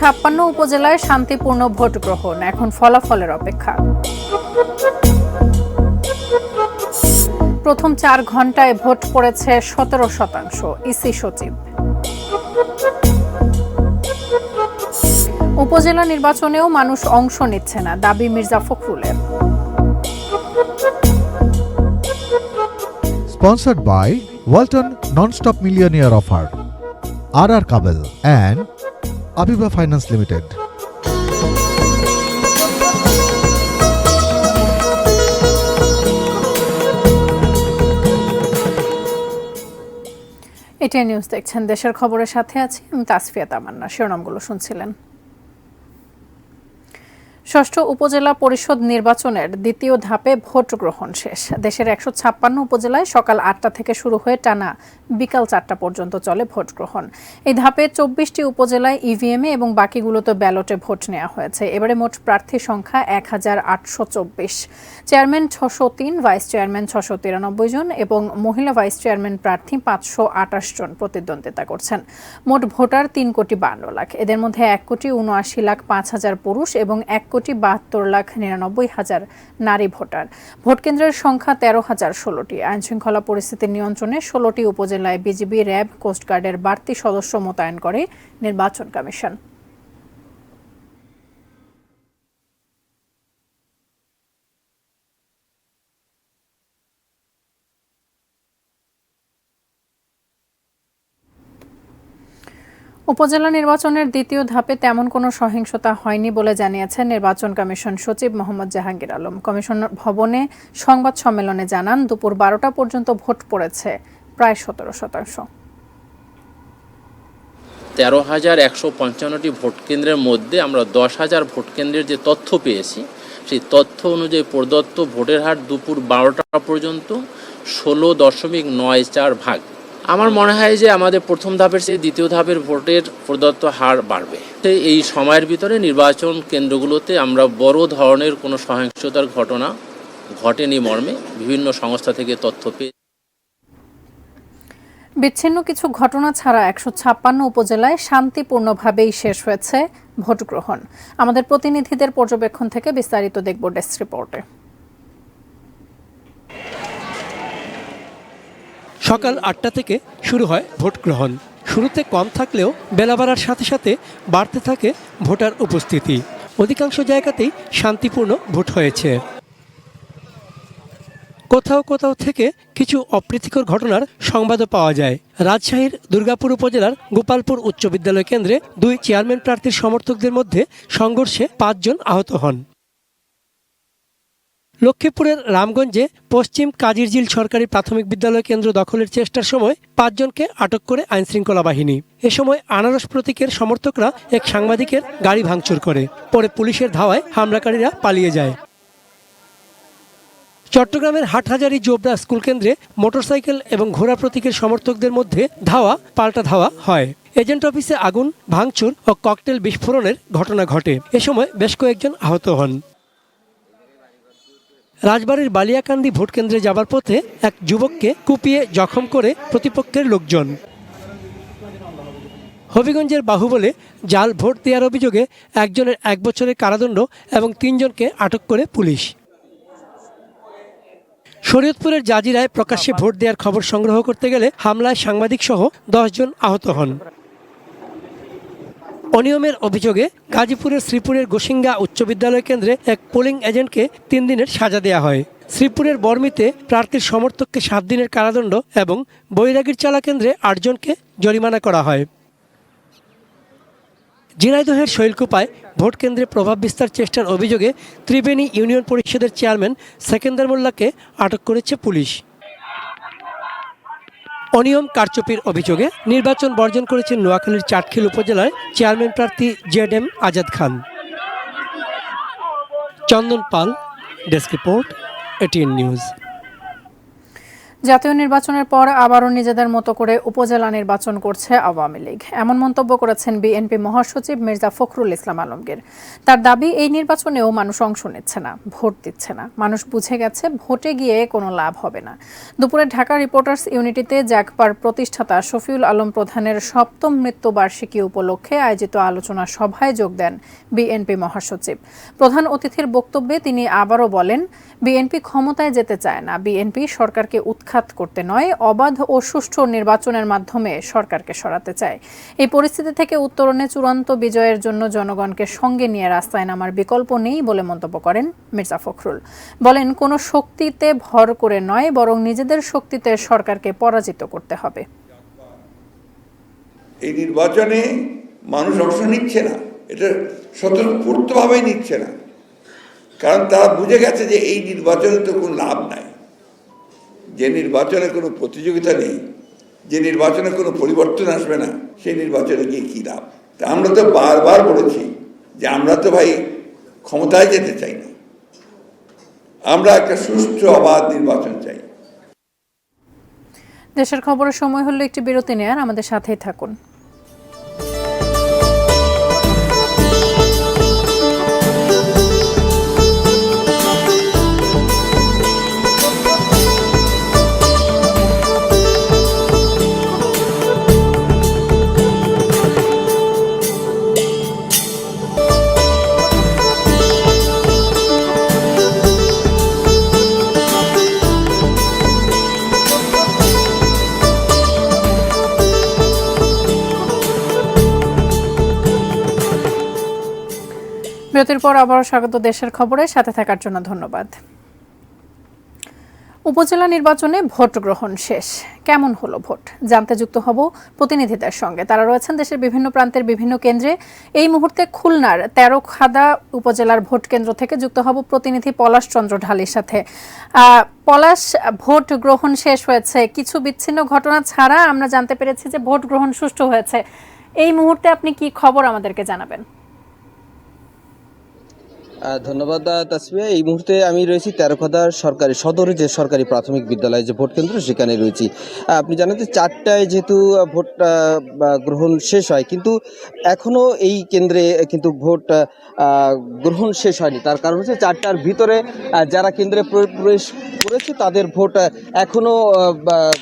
156 উপজেলায় শান্তিপূর্ণ ভোট গ্রহণ, এখন ফলাফলের অপেক্ষা। প্রথম 4 ঘন্টায় ভোট পড়েছে 17%, ইসি সচিব। উপজেলা নির্বাচনেও মানুষ অংশ নিচ্ছে না, দাবি Mirza ফখরুলের। Sponsored by Walton Non-Stop Millionaire Offer, RR Kabel and Abiba Finance Limited. ATN news দেখছেন। দেশের খবরের সাথে আছি আমি তাসফিয়া তামান্না। শিরোনামগুলো শুনছিলেন। ষষ্ঠ উপজেলা পরিষদ নির্বাচনের দ্বিতীয় ধাপে ভোট গ্রহণ শেষ। দেশের 156 উপজেলায় সকাল 8টা থেকে শুরু হয়ে টানা বিকাল 4টা পর্যন্ত চলে ভোট গ্রহণ। এই ধাপে 24টি উপজেলায় ইভিএমে এবং বাকিগুলোতে ব্যালটে ভোট নেওয়া হয়েছে। এবারে মোট প্রার্থী সংখ্যা 1824, চেয়ারম্যান 603, ভাইস চেয়ারম্যান 693 জন এবং মহিলা ভাইস চেয়ারম্যান প্রার্থী 528 জন প্রতিদ্বন্দ্বিতা করছেন। মোট ভোটার 3,52,00,000। এদের মধ্যে 1,79,05,000 পুরুষ এবং 1,72,99,000 নারী ভোটার। ভোটকেন্দ্রের সংখ্যা 13,016টি। আইনশৃঙ্খলা পরিস্থিতি নিয়ন্ত্রণে 16টি উপজেলায় বিজিবি, র্যাব, কোস্টগার্ডের বাড়তি সদস্য মোতায়েন করে নির্বাচন কমিশন। উপজেলা নির্বাচনের দ্বিতীয় ধাপে তেমন কোনো সহিংসতা হয়নি বলে জানিয়েছেন নির্বাচন কমিশন সচিব মোহাম্মদ জাহাঙ্গীর আলম। কমিশন ভবনে সংবাদ সম্মেলনে জানান, দুপুর 12টা পর্যন্ত ভোট পড়েছে প্রায় 17%। 13,155টি ভোট কেন্দ্রের মধ্যে আমরা 10,000 ভোট কেন্দ্রের যে তথ্য পেয়েছি, সেই তথ্য অনুযায়ী প্রদত্ত ভোটের হার দুপুর 12টা পর্যন্ত 16.94%। আমার মনে হয় যে আমাদের প্রথম ধাপের চেয়ে দ্বিতীয় ধাপের ভোটের প্রদত্ত হার বাড়বে। এই সময়ের ভিতরে নির্বাচন কেন্দ্রগুলোতে আমরা বড় ধরনের কোনো সহিংসতার ঘটনা ঘটেনি মর্মে বিভিন্ন সংস্থা থেকে তথ্য পেয়ে। বিচ্ছিন্ন কিছু ঘটনা ছাড়া 156 উপজেলায় শান্তিপূর্ণভাবেই শেষ হয়েছে ভোট গ্রহণ। আমাদের প্রতিনিধিদের পর্যবেক্ষণ থেকে বিস্তারিত দেখব ডেস্ক রিপোর্টে। সকাল 8টা থেকে শুরু হয় ভোট গ্রহণ। শুরুতে কম থাকলেও বেলা বাড়ার সাথে সাথে বাড়তে থাকে ভোটার উপস্থিতি। অধিকাংশ জায়গাতেই শান্তিপূর্ণ ভোট হয়েছে। কোথাও কোথাও থেকে কিছু অপ্রীতিকর ঘটনার সংবাদও পাওয়া যায়। রাজশাহীর দুর্গাপুর উপজেলার গোপালপুর উচ্চ বিদ্যালয় কেন্দ্রে 2 চেয়ারম্যান প্রার্থীর সমর্থকদের মধ্যে সংঘর্ষে 5 জন আহত হন। লক্ষ্মীপুরের রামগঞ্জে পশ্চিম কাজিরঝিল সরকারি প্রাথমিক বিদ্যালয় কেন্দ্র দখলের চেষ্টার সময় 5 জনকে আটক করে আইনশৃঙ্খলা বাহিনী। এ সময় আনারস প্রতীকের সমর্থকরা এক সাংবাদিকের গাড়ি ভাঙচুর করে। পরে পুলিশের ধাওয়ায় হামলাকারীরা পালিয়ে যায়। চট্টগ্রামের হাটহাজারী জোবরা স্কুল কেন্দ্রে মোটরসাইকেল এবং ঘোড়া প্রতীকের সমর্থকদের মধ্যে ধাওয়া পাল্টা ধাওয়া হয়। এজেন্ট অফিসে আগুন, ভাঙচুর ও ককটেল বিস্ফোরণের ঘটনা ঘটে। এ সময় বেশ কয়েকজন আহত হন। রাজবাড়ীর বালিয়াকান্দি ভোট কেন্দ্রে যাবার পথে এক যুবককে কুপিয়ে জখম করে প্রতিপক্ষের লোকজন। হবিগঞ্জের বাহুবলে জাল ভোট দেওয়ার অভিযোগে একজনের 1 বছরের কারাদণ্ড এবং 3 জনকে আটক করে পুলিশ। শরীয়তপুরের জাজিরায় প্রকাশ্যে ভোট দেওয়ার খবর সংগ্রহ করতে গেলে হামলায় সাংবাদিক সহ 10 জন আহত হন। অনিয়মের অভিযোগে গাজীপুরের শ্রীপুরের গোসিঙ্গা উচ্চ বিদ্যালয় কেন্দ্রে এক পোলিং এজেন্টকে 3 দিনের সাজা দেওয়া হয়। শ্রীপুরের বর্মিতে প্রার্থীর সমর্থককে 7 দিনের কারাদণ্ড এবং বৈরাগীর চালা কেন্দ্রে 8 জনকে জরিমানা করা হয়। ঝিনাইদহের শৈলকুপায় ভোট কেন্দ্রে প্রভাব বিস্তার চেষ্টার অভিযোগে ত্রিবেণী ইউনিয়ন পরিষদের চেয়ারম্যান সেকেন্দার মোল্লাকে আটক করেছে পুলিশ। অনিয়ম কারচুপির অভিযোগে নির্বাচন বর্জন করেছেন নোয়াখালীর চাটখিল উপজেলার চেয়ারম্যান প্রার্থী জেড.এম. আজাদ খান। চন্দন পাল, ডেস্ক রিপোর্ট, এটিএন নিউজ। জাতীয় নির্বাচনের পর আবারও নিজেদের মতো করে উপজেলা নির্বাচন করছে আওয়ামী লীগ, এমন মন্তব্য করেছেন বিএনপি মহাসচিব মির্জা ফখরুল ইসলাম আলমগীর। তার দাবি, এই নির্বাচনেও মানুষ অংশ নিচ্ছে না, ভোট দিচ্ছে না। মানুষ বুঝে গেছে ভোটে গিয়ে কোনো লাভ হবে না। দুপুরে ঢাকা রিপোর্টার্স ইউনিটিতে জ্যাকপার প্রতিষ্ঠাতা শফিউল আলম প্রধানের ৭ম মৃত্যুবার্ষিকী উপলক্ষে আয়োজিত আলোচনা সভায় যোগ দেন বিএনপি মহাসচিব। প্রধান অতিথির বক্তব্যে তিনি আবারও বলেন, বিএনপি ক্ষমতায় যেতে চায় না, বিএনপি সরকারকে উৎখাত করতে নয়, অবাধ ও সুষ্ঠু নির্বাচনের মাধ্যমে সরকারকে সরাতে চায়। এই পরিস্থিতি থেকে উত্তরণে চূড়ান্ত বিজয়ের জন্য জনগণকে সঙ্গে নিয়ে রাস্তায় নামার বিকল্প নেই বলে মন্তব্য করেন মির্জা ফখরুল। বলেন, কোনো শক্তিতে ভর করে নয়, বরং নিজেদের শক্তিতে সরকারকে পরাজিত করতে হবে। এই নির্বাচনে মানুষ অংশ নিচ্ছে না, এটা স্বতঃস্ফূর্তভাবে নিচ্ছে না, কারণ তারা বুঝে গেছে যে এই নির্বাচনে তো কোনো লাভ নাই, যে নির্বাচনে কোনো প্রতিযোগিতা নেই, যে নির্বাচনে কোনো পরিবর্তন আসবে না, সেই নির্বাচনে গিয়ে কী লাভ। তা আমরা তো বারবার বলেছি যে আমরা তো ভাই ক্ষমতায় যেতে চাই না, আমরা একটা সুষ্ঠু অবাধ নির্বাচন চাই। দেশের খবরের সময় হলো একটি বিরতি নেয়ার, আমাদের সাথেই থাকুন। বিরতির পর আবারও স্বাগত দেশের খবরে, সাথে থাকার জন্য ধন্যবাদ। উপজেলা নির্বাচনে ভোট গ্রহণ শেষ। কেমন হলো ভোট জানতে যুক্ত হব প্রতিনিধিদের সঙ্গে। তারা রয়েছেন দেশের বিভিন্ন প্রান্তের বিভিন্ন কেন্দ্রে। এই মুহূর্তে খুলনার তেরোখাদা উপজেলার ভোট কেন্দ্র থেকে যুক্ত হব প্রতিনিধি পলাশ চন্দ্র ঢালির সাথে। পলাশ, ভোট গ্রহণ শেষ হয়েছে, কিছু বিচ্ছিন্ন ঘটনা ছাড়া আমরা জানতে পেরেছি যে ভোট গ্রহণ সুষ্ঠু হয়েছে। এই মুহূর্তে আপনি কি খবর আমাদেরকে জানাবেন? ধন্যবাদ তাসমিয়া। এই মুহূর্তে আমি রয়েছি তেরোখাদার সরকারি সদরে যে সরকারি প্রাথমিক বিদ্যালয় যে ভোট কেন্দ্র, সেখানে রয়েছি। আপনি জানেন যে 4টায় যেহেতু ভোট গ্রহণ শেষ হয়, কিন্তু এখনো এই কেন্দ্রে কিন্তু ভোট গ্রহণ শেষ হয়নি। তার কারণ হচ্ছে 4টার ভিতরে যারা কেন্দ্রে প্রবেশ করেছে তাদের ভোট এখনো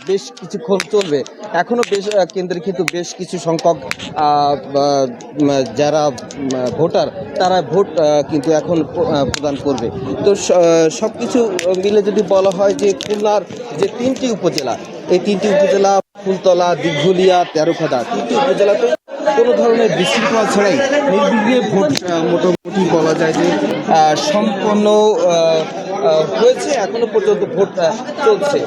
বেশ কিছুক্ষণ চলবে। এখনো বেশ কেন্দ্রে কিন্তু বেশ কিছু সংখ্যক যারা ভোটার তারা ভোট কিন্তু এখন প্রদান করবে। তো সব কিছু মিলে যদি বলা হয় যে খুলনার যে 3টি উপজেলা, এই 3টি উপজেলা ফুলতলা, দিঘুলিয়া, তেরোখাদা, 3টি উপজেলাতে কোনো ধরনের বিশৃঙ্খলা ছাড়াই নির্বিঘ্নে ভোট মোটামুটি বলা যায় যে সম্পন্ন হয়েছে। এখনো পর্যন্ত ভোট চলছে।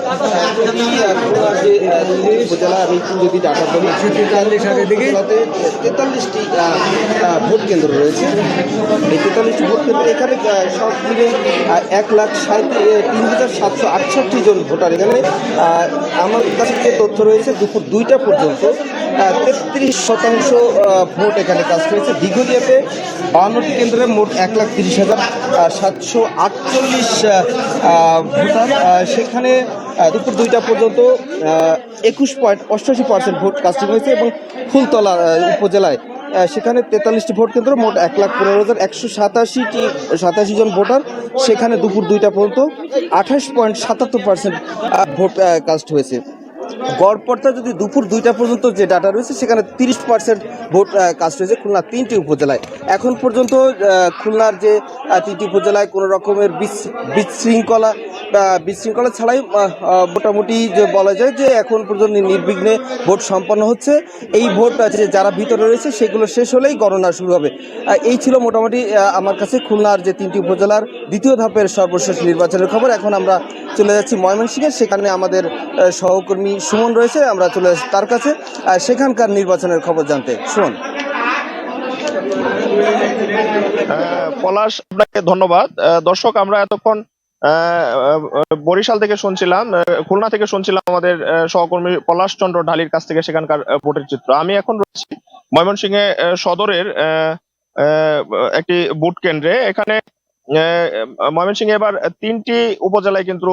উপজেলা আমি যদি ডাটা বলি, 43টি ভোট কেন্দ্র রয়েছে। এই 43টি ভোট কেন্দ্র, এখানে সব মিলে 1,03,768 জন ভোটার। এখানে আমার কাছে যে তথ্য রয়েছে, দুপুর 2টা পর্যন্ত 33% ভোট এখানে কাস্ট হয়েছে। দিঘুলিয়াতে 52টি কেন্দ্রে মোট 1,30,748 ভোটার। সেখানে দুপুর 2টা পর্যন্ত 21.88% ভোট কাস্টিং হয়েছে। এবং ফুলতলা উপজেলায় সেখানে 43টি ভোট কেন্দ্র, মোট 1,15,187 জন ভোটার। সেখানে দুপুর 2টা পর্যন্ত 28.77% ভোট কাস্ট হয়েছে। গড়পড়তা যদি দুপুর 2টা পর্যন্ত যে ডাটা রয়েছে, সেখানে 30% ভোট কাস্ট হয়েছে খুলনা 3টি উপজেলায়। এখন পর্যন্ত খুলনার যে 3টি উপজেলায় কোনো রকমের বিশৃঙ্খলা ছাড়াই মোটামুটি যে বলা যায় যে এখন পর্যন্ত নির্বিঘ্নে ভোট সম্পন্ন হচ্ছে। এই ভোট যে যারা ভিতরে রয়েছে সেগুলো শেষ হলেই গণনা শুরু হবে। এই ছিল মোটামুটি আমার কাছে খুলনার যে 3টি উপজেলার দ্বিতীয় ধাপের সর্বশেষ নির্বাচনের খবর। এখন আমরা চলে যাচ্ছি ময়মনসিংহে, সেখানে আমাদের সহকর্মী সুমন রয়েছে, আমরা চলে যাচ্ছি তার কাছে সেখানকার নির্বাচনের খবর জানতে। সুমন। পলাশ, আপনাকে ধন্যবাদ। দর্শক, আমরা এতক্ষণ বরিশাল থেকে শুনছিলাম, খুলনা থেকে শুনছিলাম আমাদের সহকর্মী পলাশ চন্দ্র ঢালির কাছ থেকে সেখানকার ভোটের চিত্র। আমি এখন রয়েছি ময়মনসিংহে সদরের একটি ভোট কেন্দ্রে। এখানে ময়মনসিংহে এবার 3টি উপজেলায় কিন্তু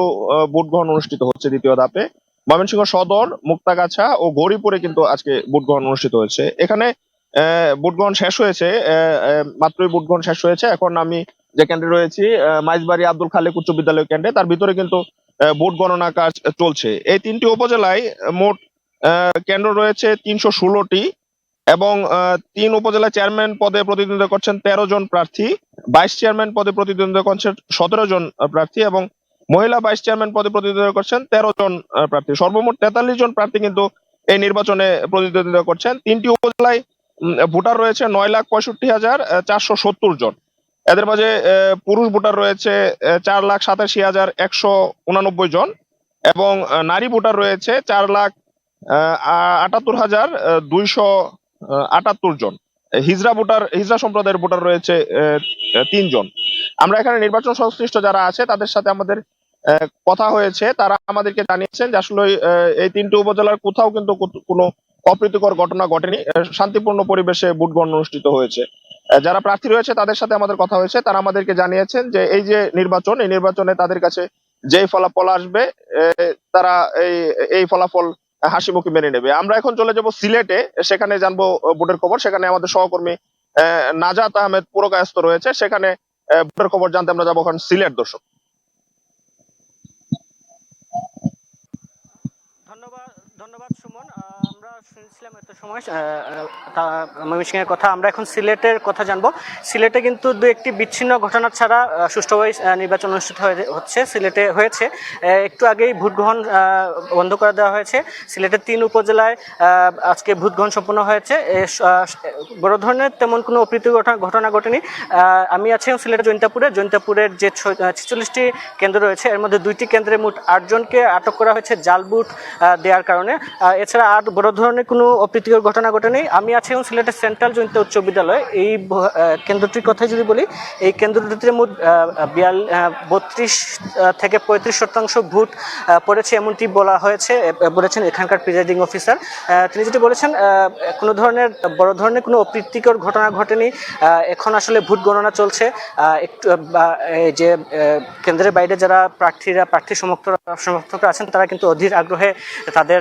ভোট গ্রহণ অনুষ্ঠিত হচ্ছে দ্বিতীয় ধাপে। ময়মনসিংহ সদর, মুক্তাগাছা ও গৌরীপুরে কিন্তু আজকে ভোট গ্রহণ অনুষ্ঠিত হয়েছে। এখানে ভোট গ্রহণ শেষ হয়েছে, মাত্রই ভোট গ্রহণ শেষ হয়েছে। এখন আমি যে কেন্দ্রে রয়েছি, মাইজবাড়ি আব্দুল খালেক উচ্চ বিদ্যালয় কেন্দ্রে, তার ভিতরে কিন্তু ভোট গণনা কাজ চলছে। এই 3টি উপজেলায় মোট কেন্দ্র রয়েছে 316টি এবং 3 উপজেলা চেয়ারম্যান পদে প্রতিদ্বন্দ্বিতা করছেন 13 জন প্রার্থী, ভাইস চেয়ারম্যান পদে প্রতিদ্বন্দ্বিতা করছেন 17 জন প্রার্থী এবং মহিলা ভাইস চেয়ারম্যান পদে প্রতিদ্বন্দ্বিতা করছেন 13 জন প্রার্থী। সর্বমোট 43 জন প্রার্থী কিন্তু এই নির্বাচনে প্রতিদ্বন্দ্বিতা করছেন। 3টি উপজেলায় ভোটার রয়েছে 9,65,470 জন। এদের মাঝে পুরুষ ভোটার রয়েছে 4,87,189 জন এবং নারী ভোটার রয়েছে 4,78,278 জন। হিজড়া সম্প্রদায়ের ভোটার রয়েছে 3 জন। আমরা এখানে নির্বাচন সংশ্লিষ্ট যারা আছে তাদের সাথে আমাদের কথা হয়েছে, তারা আমাদেরকে জানিয়েছেন যে আসলে এই 3টি উপজেলার কোথাও কিন্তু কোনো অপ্রীতিকর ঘটনা ঘটেনি, শান্তিপূর্ণ পরিবেশে ভোট গ্রহণ অনুষ্ঠিত হয়েছে। যারা প্রার্থী রয়েছে তাদের সাথে আমাদের কথা হয়েছে, তারা আমাদেরকে জানিয়েছেন যে এই যে নির্বাচন, এই নির্বাচনে তাদের কাছে যেই ফলাফল আসবে তারা এই ফলাফল হাসি মুখে মেনে নেবে। আমরা এখন চলে যাব সিলেটে, সেখানে জানবো ভোটের খবর। সেখানে আমাদের সহকর্মী নাজাত আহমেদ পুরকায়স্থ রয়েছে, সেখানে ভোটের খবর জানতে আমরা যাবো এখন সিলেট। দর্শক, ধন্যবাদ সুমন। আমরা শুনছিলাম এত সময় ময়মনসিংহের কথা, আমরা এখন সিলেটের কথা জানবো। সিলেটে কিন্তু দু একটি বিচ্ছিন্ন ঘটনা ছাড়া সুষ্ঠুভাবে নির্বাচন অনুষ্ঠিত হচ্ছে। সিলেটে হয়েছে একটু আগেই ভোট গ্রহণ বন্ধ করে দেওয়া হয়েছে। সিলেটের 3 উপজেলায় আজকে ভোট গ্রহণ সম্পন্ন হয়েছে। বড় ধরনের তেমন কোনো অপ্রীতিকর ঘটনা ঘটেনি। আমি আছি সিলেটের জৈন্তাপুরের যে 46টি কেন্দ্র রয়েছে এর মধ্যে 2টি কেন্দ্রে মোট 8 জনকে আটক করা হয়েছে জাল ভোট দেওয়ার কারণে। এছাড়া আর বড় ধরনের কোনো অপ্রীতিকর ঘটনা ঘটেনি। আমি আছি এবং সিলেটের সেন্ট্রাল জৈন্তা উচ্চ বিদ্যালয়, এই কেন্দ্রটির কথা যদি বলি, এই কেন্দ্রটিতে মোট 32 থেকে 35% ভোট পড়েছে এমনটি বলেছেন এখানকার প্রিজাইডিং অফিসার। তিনি যেটি বলেছেন, কোনো ধরনের বড় ধরনের কোনো অপ্রীতিকর ঘটনা ঘটেনি। এখন আসলে ভোট গণনা চলছে। একটু যে কেন্দ্রের বাইরে যারা প্রার্থী সমর্থকরা আছেন তারা কিন্তু অধীর আগ্রহে তাদের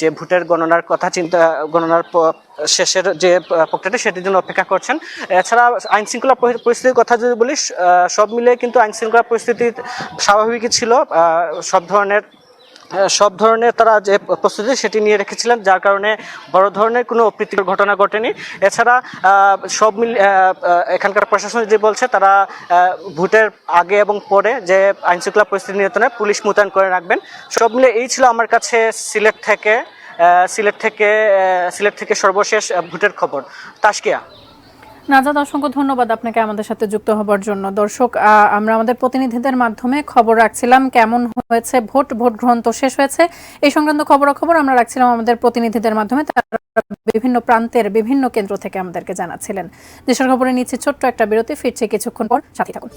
যে ভোটের গণনার শেষের যে প্রক্রিয়াটি সেটির জন্য অপেক্ষা করছেন। এছাড়া আইন শৃঙ্খলা পরিস্থিতির কথা যদি বলি, সব মিলিয়ে কিন্তু আইন শৃঙ্খলা পরিস্থিতি স্বাভাবিকই ছিল। সব ধরনের তারা যে প্রস্তুতি সেটি নিয়ে রেখেছিলেন, যার কারণে বড় ধরনের কোনো অপ্রীতিকর ঘটনা ঘটেনি। এছাড়া সব এখানকার প্রশাসন যে বলছে, তারা ভোটের আগে এবং পরে যে আইন শৃঙ্খলা পরিস্থিতি নিয়ন্ত্রণে পুলিশ মোতায়েন করে রাখবেন। সব মিলে এই ছিল আমার কাছে সিলেট থেকে সর্বশেষ ভোটের খবর। তাসকিয়া। নাজাদ, অসংখ্য ধন্যবাদ আপনাকে আমাদের সাথে যুক্ত হবার জন্য। দর্শক, আমরা আমাদের প্রতিনিধিদের মাধ্যমে খবর রাখছিলাম কেমন হয়েছে ভোট গ্রহণ তো শেষ হয়েছে, এই সংক্রান্ত খবরাখবর আমরা রাখছিলাম আমাদের প্রতিনিধিদের মাধ্যমে। তারা বিভিন্ন প্রান্তের বিভিন্ন কেন্দ্র থেকে আমাদেরকে জানাচ্ছিলেন। দেশের খবরে নিচ্ছে ছোট্ট একটা বিরতি, ফিরছে কিছুক্ষণ পর, সাথে থাকুন।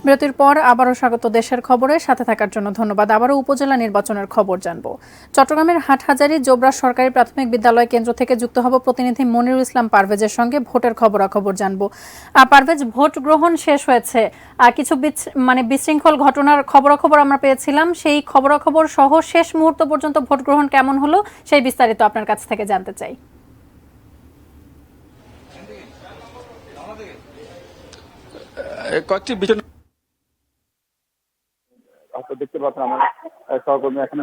বিরতির পর আবারও স্বাগত দেশের খবরে, সাথে থাকার জন্য ধন্যবাদ। আবারও উপজেলা নির্বাচনের খবর জানবো। চট্টগ্রামের হাটহাজারী জোবরা সরকারি প্রাথমিক বিদ্যালয় কেন্দ্র থেকে যুক্ত হব প্রতিনিধি মনিরুল ইসলাম পারভেজের সঙ্গে। ভোটের খবরাখবর জানবো। পারভেজ, ভোট গ্রহণ শেষ হয়েছে, কিছু বিশৃঙ্খল ঘটনার খবরাখবর আমরা পেয়েছিলাম, সেই খবরাখবর সহ শেষ মুহূর্ত পর্যন্ত ভোট গ্রহণ কেমন হলো সেই বিস্তারিত আপনার কাছ থেকে জানতে চাই। কয়েকটি বিষয় দেখতে পাচ্ছেন, আমার সহকর্মী এখানে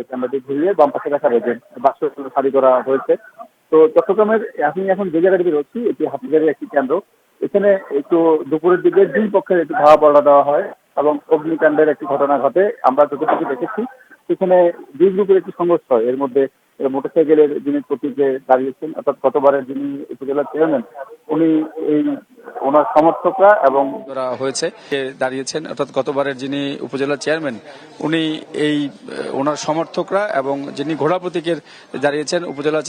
ক্যামেরাটি ঘুরিয়ে বাম পাশে দেখা রয়েছে, বাক্স সারি করা হয়েছে। তো চট্টগ্রামের আমি এখন যে জায়গাটিতে রয়েছি, এটি হাটহাজারীর একটি কেন্দ্র। এখানে একটু দুপুরের দিকে 2 পক্ষের একটু ধাওয়া পাল্টা দেওয়া হয় এবং অগ্নিকাণ্ডের একটি ঘটনা ঘটে। আমরা যতটুকু দেখেছি সেখানে দুই গ্রুপের একটি সংঘর্ষ হয়। এর মধ্যে মোটরসাইকেলের যিনি প্রতীকে দাঁড়িয়েছেন, অর্থাৎ গতবারের যিনি উপজেলা চেয়ারম্যান, উনি ওনার সমর্থকরা এবং করা হয়েছে দাঁড়িয়েছেন, অর্থাৎ গতবারের যিনি উপজেলা চেয়ারম্যান উনি ওনার সমর্থকরা এবং যিনি ঘোড়া প্রতীকের দাঁড়িয়েছেন উপজেলা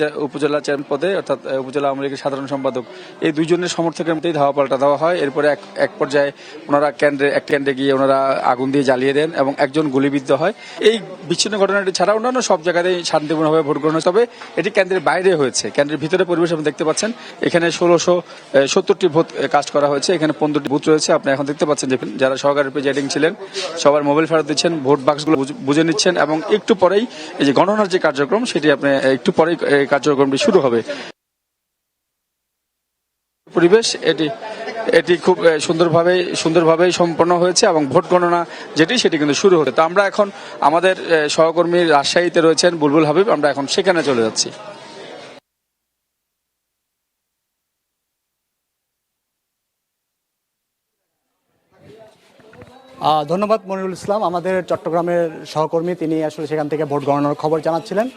চেয়ারম্যান পদে, অর্থাৎ উপজেলা আওয়ামী লীগের সাধারণ সম্পাদক, এই দুইজনের সমর্থকের মধ্যেই ধাওয়া পাল্টা দেওয়া হয়। এরপরে এক পর্যায়ে ওনারা কেন্দ্রে গিয়ে ওনারা আগুন দিয়ে জ্বালিয়ে দেন এবং একজন গুলিবিদ্ধ হয়। এই বিচ্ছিন্ন ঘটনাটি ছাড়া অন্যান্য সব জায়গাতেই শান্তিপূর্ণভাবে ভোট গ্রহণ হয়েছে, তবে এটি কেন্দ্রের বাইরে হয়েছে। কেন্দ্রের ভিতরে পরিবেশ আপনি দেখতে পাচ্ছেন, এখানে 1670টি ভোট কাস্ট করা হয়েছে। এখানে 15টি বুথ রয়েছে। আপনি এখন দেখতে পাচ্ছেন যে যারা সহকারী প্রেসিডিং ছিলেন সবার মোবাইল ফেরত দিচ্ছেন, ভোট বাক্সগুলো বুঝে নিচ্ছেন এবং একটু পরেই এই যে গণনার যে কার্যক্রম সেটি আপনি একটু পরেই কার্যক্রমটি শুরু হবে। পরিবেশ এটি খুব সুন্দরভাবে সম্পন্ন হয়েছে এবং ভোট গণনা সেটি কিন্তু শুরু হচ্ছে। তো আমরা এখন আমাদের সহকর্মী রাজশাহীতে রয়েছেন বুলবুল হাবিব, আমরা এখন সেখানে চলে যাচ্ছি। ধন্যবাদ মনিরুল ইসলাম, আমাদের চট্টগ্রামের সহকর্মী, তিনি আসলে সেখান থেকে ভোট গণনার খবর জানাচ্ছিলেন।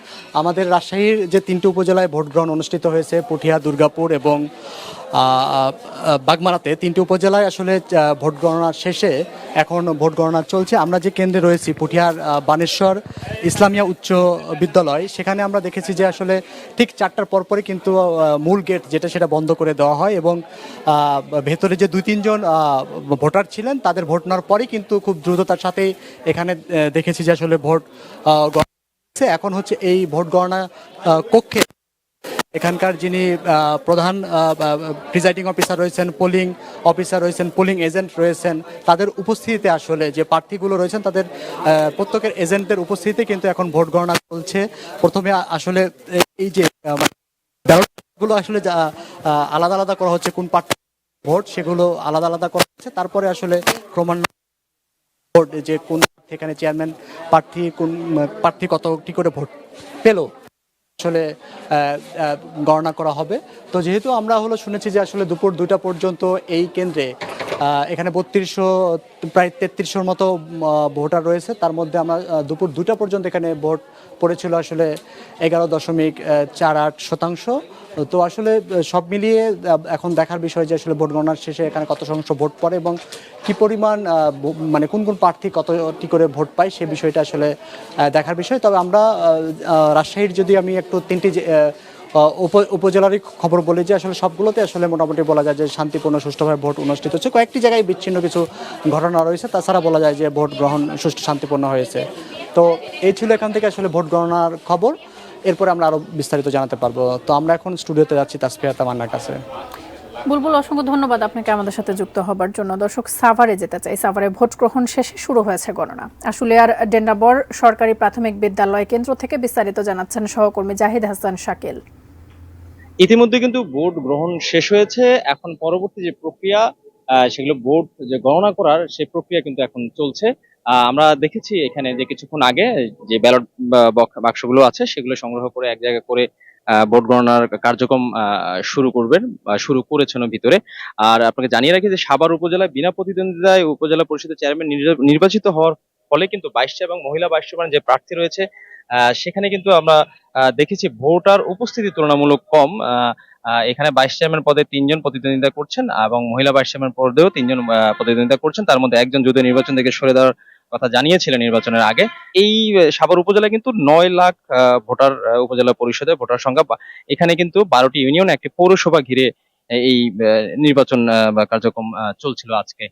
আমাদের রাজশাহীর যে 3টি উপজেলায় ভোট গ্রহণ অনুষ্ঠিত হয়েছে, পুঠিয়া, দুর্গাপুর এবং বাগমারাতে, 3টি উপজেলায় আসলে ভোট গণনা শেষে এখন ভোট গণনা চলছে। আমরা যে কেন্দ্রে রয়েছি পুঠিয়ার বানেশ্বর ইসলামিয়া উচ্চ বিদ্যালয়, সেখানে আমরা দেখেছি যে আসলে ঠিক 4টার পরপরই কিন্তু মূল গেট সেটা বন্ধ করে দেওয়া হয় এবং ভেতরে যে 2-3 জন ভোটার ছিলেন তাদের ভোট নেওয়ার পরই কিন্তু খুব দ্রুততার সাথে এখানে দেখেছি যে আসলে ভোট গণনা এখন হচ্ছে। এই ভোট গণনা কক্ষে এখানকার যিনি প্রধান প্রিজাইডিং অফিসার রয়েছেন, পোলিং অফিসার রয়েছেন, পোলিং এজেন্ট রয়েছেন, তাদের উপস্থিতিতে আসলে যে প্রার্থীগুলো রয়েছেন তাদের প্রত্যেকের এজেন্টদের উপস্থিতিতে কিন্তু এখন ভোট গণনা চলছে। প্রথমে আসলে এই যে ব্যালটগুলো আসলে আলাদা আলাদা করা হচ্ছে, কোন প্রার্থী ভোট সেগুলো আলাদা আলাদা করা হচ্ছে। তারপরে আসলে ক্রমান্বয়ে ভোট যে কোন এখানে চেয়ারম্যান কোন প্রার্থী কতটি করে ভোট পেল আসলে গণনা করা হবে। তো যেহেতু আমরা শুনেছি যে আসলে দুপুর 2টা পর্যন্ত এই কেন্দ্রে এখানে প্রায় 3300 মতো ভোটার রয়েছে, তার মধ্যে আমরা দুপুর 2টা পর্যন্ত এখানে ভোট পড়েছিল আসলে 11.48%। তো আসলে সব মিলিয়ে এখন দেখার বিষয় যে আসলে ভোট গণনার শেষে এখানে কত শতাংশ ভোট পড়ে এবং কি পরিমাণ মানে কোন প্রার্থী কতটি করে ভোট পায় সে বিষয়টা আসলে দেখার বিষয়। তবে আমরা রাজশাহীর যদি আমি একটু 3টি উপজেলারই খবর বলি যে আসলে সবগুলোতে আসলে মোটামুটি বলা যায় যে শান্তিপূর্ণ সুষ্ঠুভাবে ভোট অনুষ্ঠিত হচ্ছে। কয়েকটি জায়গায় বিচ্ছিন্ন কিছু ঘটনা রয়েছে, তাছাড়া বলা যায় যে ভোট গ্রহণ সুষ্ঠু শান্তিপূর্ণ হয়েছে। তো এই ছিল এখান থেকে আসলে ভোট গণনার খবর। এরপরে আমরা আরো বিস্তারিত জানাতে পারবো। তো আমরা এখন স্টুডিওতে যাচ্ছি তাসফিয়া তামান্নার কাছে। বুলবুল, অসংখ্য ধন্যবাদ আপনাকে আমাদের সাথে যুক্ত হবার জন্য। দর্শক, সাভারে যেতে চাই। সাভারে ভোট গ্রহণ শেষে শুরু হয়েছে গণনা। আশুলিয়ার ডেন্ডাবর সরকারি প্রাথমিক বিদ্যালয় কেন্দ্র থেকে বিস্তারিত জানাচ্ছেন সহকর্মী জাহিদ হাসান শাকিল। ইতিমধ্যে কিন্তু ভোট গ্রহণ শেষ হয়েছে। এখন পরবর্তী যে প্রক্রিয়া সেগুলো ভোট যে গণনা করার সেই প্রক্রিয়া কিন্তু এখন চলছে। আমরা দেখেছি এখানে যে কিছুক্ষণ আগে যে ব্যালট বাক্সগুলো আছে সেগুলো সংগ্রহ করে এক জায়গায় করে ভোট গণনার কার্যক্রম শুরু করেছেন ভিতরে। আর আপনাকে জানিয়ে রাখি যে সাভার উপজেলায় বিনা প্রতিদ্বন্দ্বিতায় উপজেলা পরিষদের চেয়ারম্যান নির্বাচিত হওয়ার ফলে কিন্তু 22টা এবং মহিলা 22 যে প্রার্থী রয়েছে সেখানে কিন্তু আমরা দেখেছি ভোটার উপস্থিতি তুলনামূলক কম। এখানে ভাইস চেয়ারম্যান পদে 3 জন প্রতিদ্বন্দ্বিতা করছেন এবং মহিলা ভাইস চেয়ারম্যান পদেও 3 জন প্রতিদ্বন্দ্বিতা করছেন। তার মধ্যে একজন যদিও নির্বাচন থেকে সরে দেওয়ার কথা জানিয়েছিলেন নির্বাচনের আগে। এই সাভার উপজেলায় কিন্তু 9 লাখ ভোটার, উপজেলা পরিষদের ভোটার সংখ্যা। এখানে কিন্তু 12টি ইউনিয়ন, একটি পৌরসভা ঘিরে এই নির্বাচন বা কার্যক্রম চলছিল আজকে।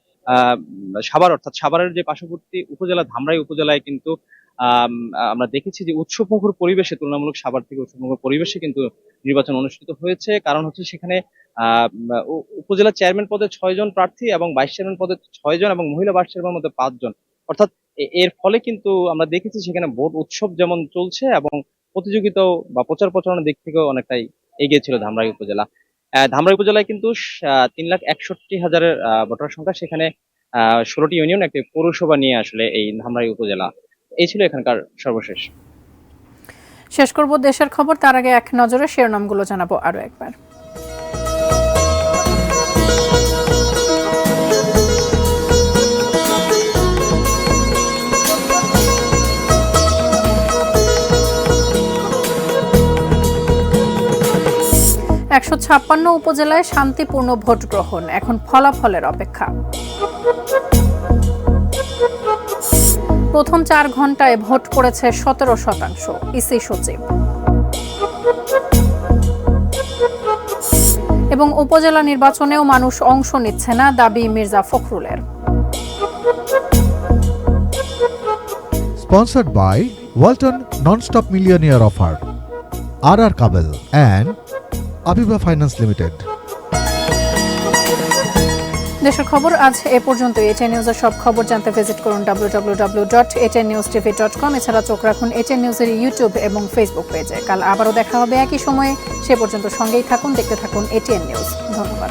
সাভার অর্থাৎ সাভারের যে পার্শ্ববর্তী উপজেলা ধামরাই উপজেলায় কিন্তু আমরা দেখেছি যে উৎসবমুখর পরিবেশে, তুলনামূলক সাভার থেকে উৎসবমুখর পরিবেশে কিন্তু নির্বাচন অনুষ্ঠিত হয়েছে। কারণ হচ্ছে সেখানে উপজেলা চেয়ারম্যান পদে 6 জন প্রার্থী এবং ভাইস চেয়ারম্যান পদে 6 জন এবং মহিলা ভাইস চেয়ারম্যান মধ্যে 5 জন। অর্থাৎ এর ফলে কিন্তু আমরা দেখেছি সেখানে ভোট উৎসব যেমন চলছে এবং প্রতিযোগিতাও বা প্রচার প্রচারণার দিক থেকেও অনেকটাই এগিয়ে ছিল ধামরাই উপজেলা। ধামরাই উপজেলায় কিন্তু 3,61,000 ভোটার সংখ্যা। সেখানে 16টি ইউনিয়ন, একটি পৌরসভা নিয়ে আসলে এই ধামরাই উপজেলা। এই ছিল এখানকার সর্বশেষ। শেষ করব দেশের খবর, তার আগে এক নজরে শিরোনামগুলো জানাবো আরো একবার। 156 উপজেলায় শান্তিপূর্ণ ভোট গ্রহণ, এখন ফলাফলের অপেক্ষা। প্রথম 4 ঘন্টায় ভোট পড়েছে 17%, ইসি সচিব। এবং উপজেলা নির্বাচনেও মানুষ অংশ নিচ্ছে না, দাবি Mirza ফখরুলের। Sponsored by Walton Non-Stop Millionaire Offer, RR Kabel and Abiba Finance Limited. দেশের খবর আজ এ পর্যন্ত। এটিএন নিউজের সব খবর জানতে ভিজিট করুন www.atnnewstv.com। এছাড়া চোখ রাখুন এটিএন নিউজের ইউটিউব এবং ফেসবুক পেজে। কাল আবারও দেখা হবে একই সময়ে। সে পর্যন্ত সঙ্গেই থাকুন, দেখতে থাকুন এটিএন নিউজ। ধন্যবাদ।